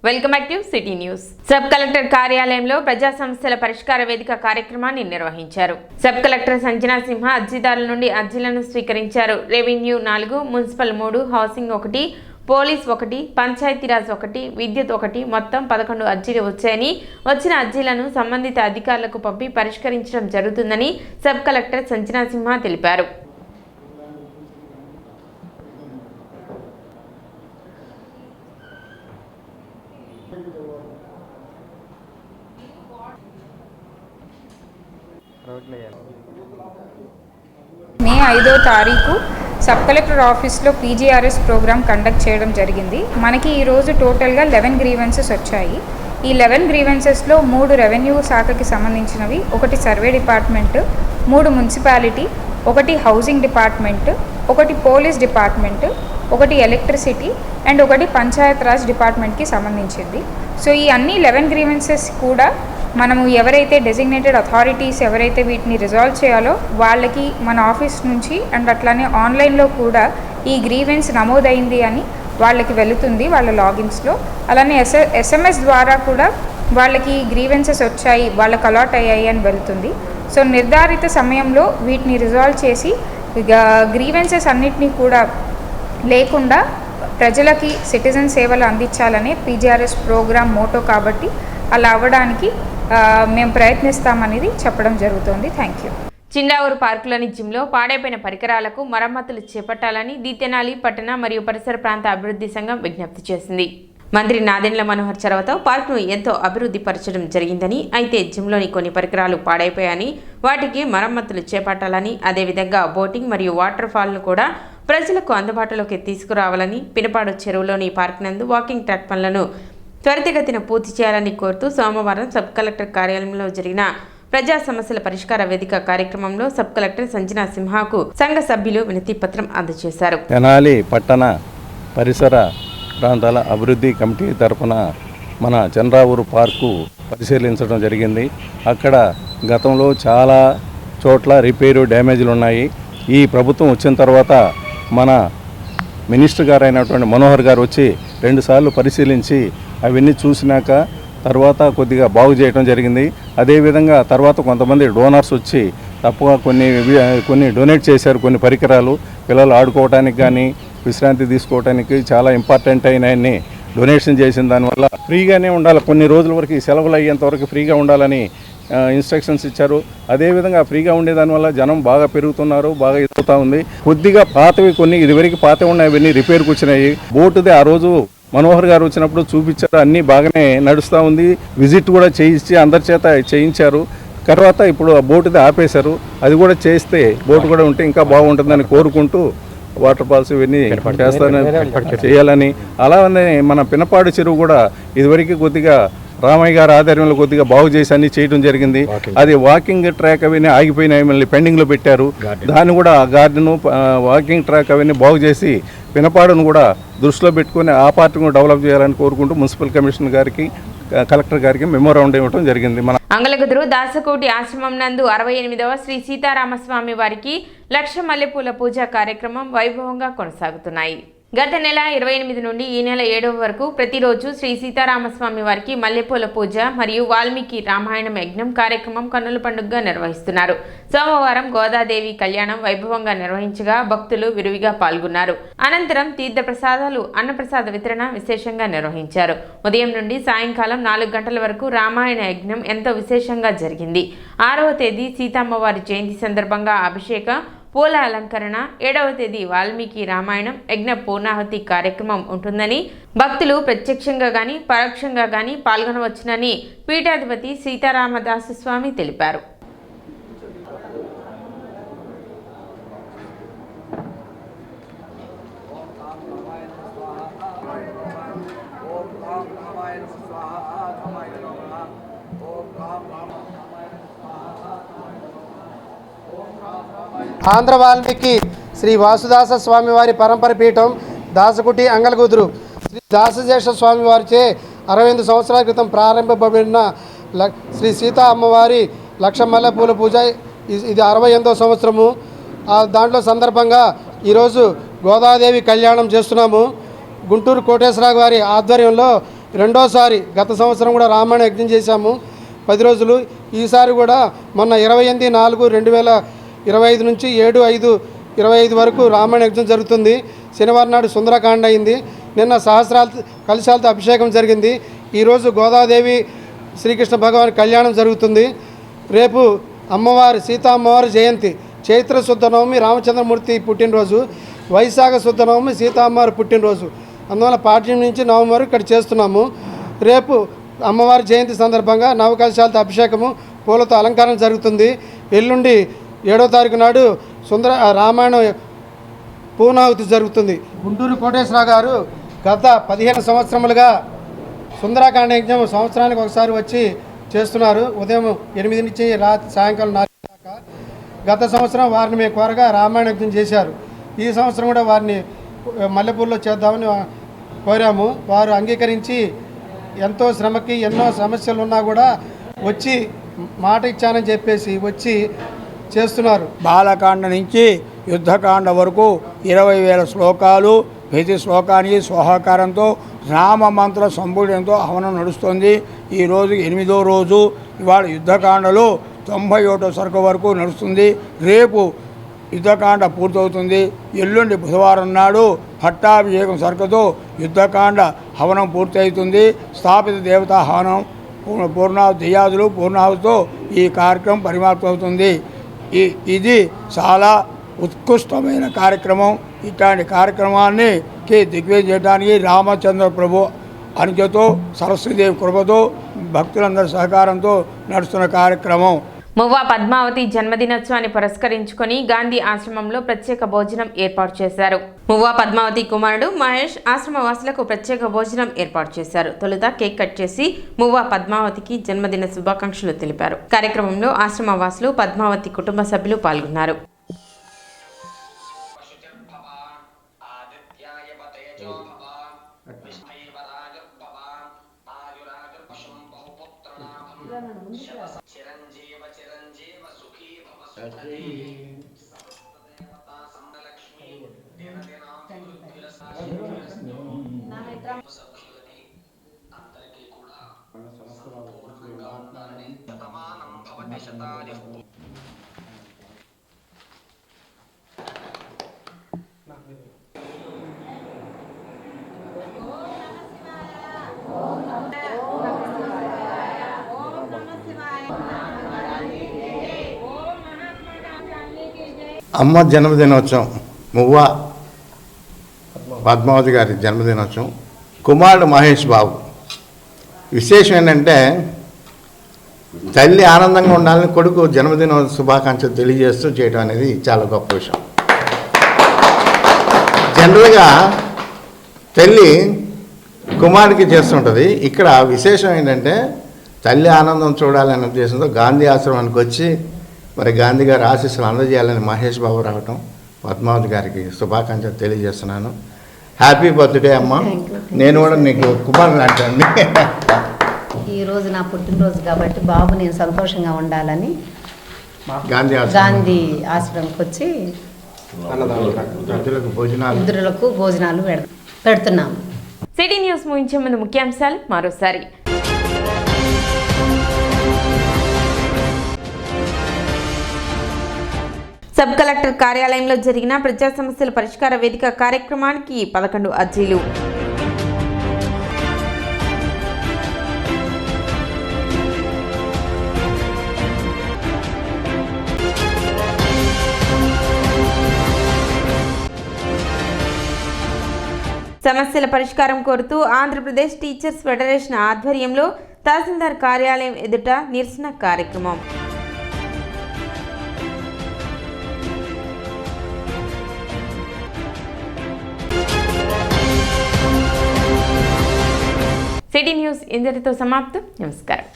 Welcome back to city news. Sub collector కార్యాలయంలో ప్రజా సమస్యల పరిష్కార వేదిక కార్యక్రమాన్ని నిర్వహించారు. సబ్ కలెక్టర్ సంజనా సింహ అర్జీదారుల నుండి అర్జీలను స్వీకరించారు. Revenue 4, municipal 3, housing 1, police 1, Panchayati Raj 1, విద్యుత్ 1 మొత్తం 11 అర్జీలు వచ్చాయని, వచ్చిన అర్జీలను సంబంధిత అధికారులకు పంపి పరిష్కరించడం జరుగుతుందని సబ్ కలెక్టర్ సంజనా సింహ తెలిపారు. మే 5వ తారీఖు సబ్ కలెక్టర్ ఆఫీస్లో పీజీఆర్ఎస్ ప్రోగ్రామ్ కండక్ట్ చేయడం జరిగింది. మనకి ఈరోజు టోటల్గా 11 గ్రీవెన్సెస్ వచ్చాయి. ఈ 11 గ్రీవెన్సెస్లో 3 రెవెన్యూ శాఖకి సంబంధించినవి, 1 survey department, 3 municipality, 1 housing department, 1 police department, 1 electricity and 1 Panchayat Raj డిపార్ట్మెంట్కి సంబంధించింది. సో ఈ అన్ని 11 గ్రీవెన్సెస్ కూడా మనము ఎవరైతే డెసిగ్నేటెడ్ అథారిటీస్ ఎవరైతే వీటిని రిజాల్వ్ చేయాలో వాళ్ళకి మన ఆఫీస్ నుంచి అండ్ అట్లానే ఆన్లైన్లో కూడా ఈ గ్రీవెన్స్ నమోదైంది అని వాళ్ళకి వెళుతుంది వాళ్ళ లాగిన్స్లో. అలానే ఎస్ఎంఎస్ ద్వారా కూడా వాళ్ళకి గ్రీవెన్సెస్ వచ్చాయి, వాళ్ళకి అలాట్ అయ్యాయి అని వెళుతుంది. సో నిర్ధారిత సమయంలో వీటిని రిజాల్వ్ చేసి గ్రీవెన్సెస్ అన్నిటినీ కూడా లేకుండా ప్రజలకి సిటిజన్ సేవలు అందించాలనే పీజీఆర్ఎస్ ప్రోగ్రామ్ మోటో కాబట్టి అలా అవ్వడానికి మేము ప్రయత్నిస్తామనేది చెప్పడం జరుగుతుంది. Thank you. చిండావూరు పార్కులోని జిమ్లో పాడైపోయిన పరికరాలకు మరమ్మతులు చేపట్టాలని దీతెనాలి పట్టణ మరియు పరిసర ప్రాంత అభివృద్ధి సంఘం విజ్ఞప్తి చేసింది. మంత్రి నాదెండ్ల మనోహర్ చొరవతో పార్కును ఎంతో అభివృద్ధి పరచడం జరిగిందని, అయితే జిమ్లోని కొన్ని పరికరాలు పాడైపోయాయని, వాటికి మరమ్మతులు చేపట్టాలని, అదేవిధంగా బోటింగ్ మరియు వాటర్ ఫాల్ను కూడా ప్రజలకు అందుబాటులోకి తీసుకురావాలని, పినపాడు చెరువులోని పార్క్ నందు వాకింగ్ ట్రాక్ పనులను త్వరితగతిన పూర్తి చేయాలని కోరుతూ సోమవారం సబ్ కలెక్టర్ కార్యాలయంలో జరిగిన ప్రజా సమస్యల పరిష్కార వేదిక కార్యక్రమంలో సబ్ కలెక్టర్ సంజనా సింహకు సంఘ సభ్యులు వినతి పత్రం అందజేశారు. తెనాలి పట్టణ పరిసర ప్రాంతాల అభివృద్ధి కమిటీ తరఫున మన చంద్రావూరు పార్కు పరిశీలించడం జరిగింది. అక్కడ గతంలో చాలా చోట్ల రిపేరు డ్యామేజ్లు ఉన్నాయి. ఈ ప్రభుత్వం వచ్చిన తర్వాత మన మినిస్టర్ గారు అయినటువంటి మనోహర్ గారు వచ్చి 2 సార్లు పరిశీలించి అవన్నీ చూసినాక తర్వాత కొద్దిగా బాగు చేయడం జరిగింది. అదేవిధంగా తర్వాత కొంతమంది డోనర్స్ వచ్చి తప్పుగా కొన్ని డొనేట్ చేశారు. కొన్ని పరికరాలు పిల్లలు ఆడుకోవడానికి కానీ విశ్రాంతి తీసుకోవడానికి చాలా ఇంపార్టెంట్ అయినవన్నీ డొనేషన్ చేసిన దానివల్ల ఫ్రీగానే ఉండాలి, కొన్ని రోజుల వరకు సెలవులు అయ్యేంత వరకు ఫ్రీగా ఉండాలని ఇన్స్ట్రక్షన్స్ ఇచ్చారు. అదేవిధంగా ఫ్రీగా ఉండేదానివల్ల జనం బాగా పెరుగుతున్నారు, బాగా ఎదుగుతూ ఉంది. కొద్దిగా పాతవి కొన్ని ఇదివరకు పాత ఉన్నాయన్నీ రిపేర్కి వచ్చినాయి. బోటుదే ఆ రోజు మనోహర్ గారు వచ్చినప్పుడు చూపించారు, అన్నీ బాగానే నడుస్తూ ఉంది. విజిట్ కూడా చేయించి అందరి చేత చేయించారు. తర్వాత ఇప్పుడు ఆ బోటుదే ఆపేశారు. అది కూడా చేస్తే బోటు కూడా ఉంటే ఇంకా బాగుంటుందని కోరుకుంటూ వాటర్ ఫాల్స్ ఇవన్నీ చేయాలని, అలానే మన పినపాడు చెరువు కూడా ఇదివరకు కొద్దిగా రామయ్య గారి ఆధ్వర్యంలో కొద్దిగా బాగు చేసి అన్ని చేయడం జరిగింది. అది వాకింగ్ ట్రాక్ అవన్నీ ఆగిపోయినాయి, మళ్ళీ పెండింగ్లో పెట్టారు. దాన్ని కూడా గార్డెను వాకింగ్ ట్రాక్ అవన్నీ బాగు చేసి పినపాడును కూడా దృష్టిలో పెట్టుకుని ఆ పార్టీని డెవలప్ చేయాలని కోరుకుంటూ మున్సిపల్ కమిషనర్ గారికి కలెక్టర్ గారికి మెమోరాండం ఇవ్వడం జరిగింది. మన అంగలగుదురు దాసకోటి ఆశ్రమం నందు 68వ శ్రీ సీతారామస్వామి వారికి 1,00,000 మల్లెపూల పూజా కార్యక్రమం వైభవంగా కొనసాగుతున్నాయి. గత నెల 28 నుండి ఈ నెల 7వ వరకు ప్రతిరోజు శ్రీ సీతారామస్వామి వారికి మల్లెపూల పూజ మరియు వాల్మీకి రామాయణం యజ్ఞం కార్యక్రమం కన్నుల పండుగగా నిర్వహిస్తున్నారు. సోమవారం గోదాదేవి కళ్యాణం వైభవంగా నిర్వహించగా భక్తులు విరివిగా పాల్గొన్నారు. అనంతరం తీర్థ ప్రసాదాలు, అన్నప్రసాద వితరణ విశేషంగా నిర్వహించారు. ఉదయం నుండి సాయంకాలం 4 గంటల వరకు రామాయణ యజ్ఞం ఎంతో విశేషంగా జరిగింది. 6వ తేదీ సీతమ్మవారి జయంతి సందర్భంగా అభిషేకం, పూల అలంకరణ, 7వ తేదీ వాల్మీకి రామాయణం యజ్ఞ పూర్ణాహుతి కార్యక్రమం ఉంటుందని, భక్తులు ప్రత్యక్షంగా గాని పరోక్షంగా గాని పాల్గొనవచ్చునని పీఠాధిపతి సీతారామదాసు స్వామి తెలిపారు. ఆంధ్ర వాల్మీకి శ్రీ వాసుదాస స్వామివారి పరంపర పీఠం దాసకుటి అంగలగుదురు శ్రీ దాసశేష స్వామివారిచే 68 సంవత్సరాల క్రితం ప్రారంభింపబడిన శ్రీ సీతా అమ్మవారి 1,00,000 మల్లెపూల పూజ ఇది 68వ సంవత్సరము. దాంట్లో సందర్భంగా ఈరోజు గోదాదేవి కళ్యాణం చేస్తున్నాము. గుంటూరు కోటేశ్వరరావు గారి ఆధ్వర్యంలో రెండోసారి గత సంవత్సరం కూడా రామాయణ యజ్ఞం చేశాము 10 రోజులు. ఈసారి కూడా మొన్న 28/4/2025 నుంచి 7/5/25 వరకు రామాయణ యజ్ఞం జరుగుతుంది. శనివారం నాడు సుందరకాండ అయింది. నిన్న కలశాలతో అభిషేకం జరిగింది. ఈరోజు గోదాదేవి శ్రీకృష్ణ భగవాన్ కళ్యాణం జరుగుతుంది. రేపు అమ్మవారి సీతా అమ్మవారి జయంతి, చైత్ర శుద్ధ నవమి రామచంద్రమూర్తి పుట్టినరోజు, వైశాఖ శుద్ధ నవమి సీతా అమ్మవారి పుట్టినరోజు. అందువల్ల పాఠ్యం నుంచి నవమి వరకు ఇక్కడ చేస్తున్నాము. రేపు అమ్మవారి జయంతి సందర్భంగా నవకలశాలతో అభిషేకము, పూలతో అలంకారం జరుగుతుంది. ఎల్లుండి 7వ తారీఖు నాడు రామాయణ పూర్ణాహుతి జరుగుతుంది. గుంటూరు కోటేశ్వరరావు గారు గత 15 సంవత్సరములుగా సుందరకాండ యజ్ఞం సంవత్సరానికి ఒకసారి వచ్చి చేస్తున్నారు. ఉదయం 8 నుంచి సాయంకాలం 4 దాకా. గత సంవత్సరం వారిని మేము కోరగా రామాయణ యజ్ఞం చేశారు. ఈ సంవత్సరం కూడా వారిని మల్లెపూర్లో చేద్దామని కోరాము. వారు అంగీకరించి ఎంతో శ్రమకి ఎన్నో సమస్యలు ఉన్నా కూడా వచ్చి మాట ఇచ్చానని చెప్పేసి వచ్చి చేస్తున్నారు. బాలకాండ నుంచి యుద్ధకాండ వరకు 20,000 శ్లోకాలు, ప్రతి శ్లోకానికి స్వహకారంతో రామమంత్ర సంపూర్ణంతో హవనం నడుస్తుంది. ఈరోజు 8వ రోజు. ఇవాళ యుద్ధకాండలో 91వ సరుకు వరకు నడుస్తుంది. రేపు యుద్ధకాండ పూర్తవుతుంది. ఎల్లుండి బుధవారం నాడు పట్టాభిషేకం సరుకుతో యుద్ధకాండ హవనం పూర్తవుతుంది. స్థాపిత దేవతా హవనం దయ్యాదులు పూర్ణాహుతితో ఈ కార్యక్రమం పరిమాప్తం అవుతుంది. ఇది చాలా ఉత్కృష్టమైన కార్యక్రమం. ఇట్లాంటి కార్యక్రమాన్ని దిగ్విజయం చేయడానికి రామచంద్ర ప్రభు అనుజ్ఞతో, సరస్వతీదేవి కృపతో, భక్తులందరి సహకారంతో నడుస్తున్న కార్యక్రమం. మువ్వా పద్మావతి జన్మదినోత్సవాన్ని పురస్కరించుకొని గాంధీ ఆశ్రమంలో ప్రత్యేక భోజనం ఏర్పాటు చేశారు. మువ్వా పద్మావతి కుమారుడు మహేష్ ఆశ్రమవాసులకు ప్రత్యేక భోజనం ఏర్పాటు చేశారు. తొలుత కేక్ కట్ చేసి మువ్వా పద్మావతికి జన్మదిన శుభాకాంక్షలు తెలిపారు. కార్యక్రమంలో ఆశ్రమవాసులు, పద్మావతి కుటుంబ సభ్యులు పాల్గొన్నారు. అమ్మ జన్మదినోత్సవం, మువ్వా పద్మావతి గారి జన్మదినోత్సవం. కుమారుడు మహేష్ బాబు. విశేషం ఏంటంటే తల్లి ఆనందంగా ఉండాలని కొడుకు జన్మదిన శుభాకాంక్షలు తెలియజేస్తూ చేయడం అనేది చాలా గొప్ప విషయం. జనరల్గా తల్లి కుమారుడికి చేస్తుంటుంది. ఇక్కడ విశేషం ఏంటంటే తల్లి ఆనందం చూడాలనే ఉద్దేశంతో గాంధీ ఆశ్రమానికి వచ్చి మరి గాంధీ గారి ఆశీస్సులు అందజేయాలని మహేష్ బాబు రావటం, పద్మావతి గారికి శుభాకాంక్షలు తెలియజేస్తున్నాను. హ్యాపీ బర్త్డే అమ్మ. నేను కూడా నీకు కుమారుని అంటాను. ఈరోజు నా పుట్టినరోజు కాబట్టి బాబు నేను సంతోషంగా ఉండాలని గాంధీ ఆశ్రమంకి వచ్చి వృద్ధులకు భోజనాలు పెడుతున్నాము. సిటీ న్యూస్ ముగించే ముందు ముఖ్యాంశాలు మరోసారి. సబ్ కలెక్టర్ కార్యాలయంలో జరిగిన ప్రజా సమస్యల పరిష్కార వేదిక కార్యక్రమానికి 11 అర్జీలు. సమస్యల పరిష్కారం కోరుతూ ఆంధ్రప్రదేశ్ టీచర్స్ ఫెడరేషన్ ఆధ్వర్యంలో తహసీల్దార్ కార్యాలయం ఎదుట నిరసన కార్యక్రమం. సిటీ న్యూస్ ఇంతటితో సమాప్తం. నమస్కారం.